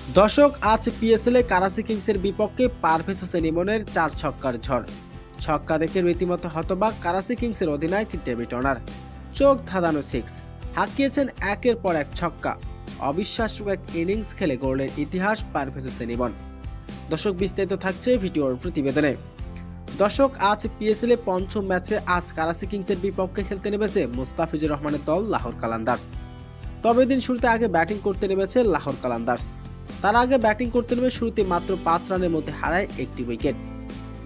দর্শক, আজ পিএসএল এ কারাচি কিংসের বিপক্ষে পারভেজ হোসেন ইমনের 4 ছক্কার ঝড়। ছক্কা দেখে রীতিমতো হতবাক কারাচি কিংসের অধিনায়ক ডেভিড ওয়ার্নার। চোখ ধাঁধানো 6 হাঁকিয়েছেন একের পর এক ছক্কা। অবিশ্বাস্য এক ইনিংস খেলে গড়লেন ইতিহাস পারভেজ হোসেন ইমন। দর্শক, বিস্তারিত থাকছে ভিডিওর প্রতিবেদনে। দর্শক, আজ পিএসএল এ পঞ্চম ম্যাচে আজ কারাচি কিংসের বিপক্ষে খেলতে নেমেছে মুস্তাফিজুর রহমানের দল লাহোর কালান্দার্স। তবে দিন শুরুতে আগে ব্যাটিং করতে নেমেছে লাহোর কালান্দার্স। তার আগে ব্যাটিং করতে নেমে শুরুতে মাত্র 5 রানের মধ্যে হারায় একটি উইকেট।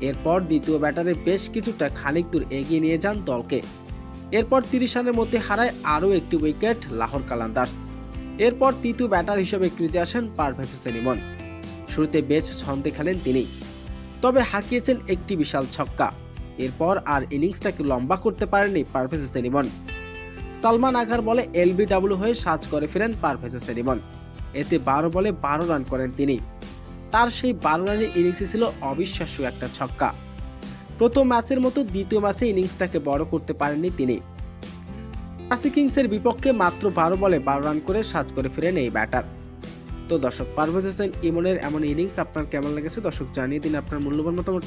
এরপর দ্বিতীয় ব্যাটারে বেশ কিছুটা খানিক দূর এগিয়ে নিয়ে যান দলকে। এরপর 30 রানের মধ্যে হারায় আরও একটি উইকেট লাহোর কালান্দার্স। এরপর তৃতীয় ব্যাটার হিসেবে ক্রিজে আসেন পারভেজ হোসেন ইমন। শুরুতে বেশ ছন্দে খেলেন তিনি, তবে হাঁকিয়েছেন একটি বিশাল ছক্কা। এরপর আর ইনিংসটাকে লম্বা করতে পারেননি পারভেজ হোসেন ইমন। সালমান আঘার বলে এলবিডব্লিউ হয়ে সাজ করে ফেরেন পারভেজ হোসেন ইমন। এতে 12 বলে 12 রান করেন তিনি। তার সেই 12 রানের ইনিংসে ছিল অবিশ্বাস্য একটা ছক্কা। প্রথম ম্যাচের মতো দ্বিতীয় ম্যাচে ইনিংসটাকে বড় করতে পারেননি তিনি। কারাচি কিংসের বিপক্ষে মাত্র 12 বলে 12 রান করে সাজ করে ফিরেন এই ব্যাটার। তো দর্শক, পারভেজ হোসেন ইমনের এমন ইনিংস আপনার কেমন লেগেছে? দর্শক, জানিয়ে দিন আপনার মূল্যবান মতামত।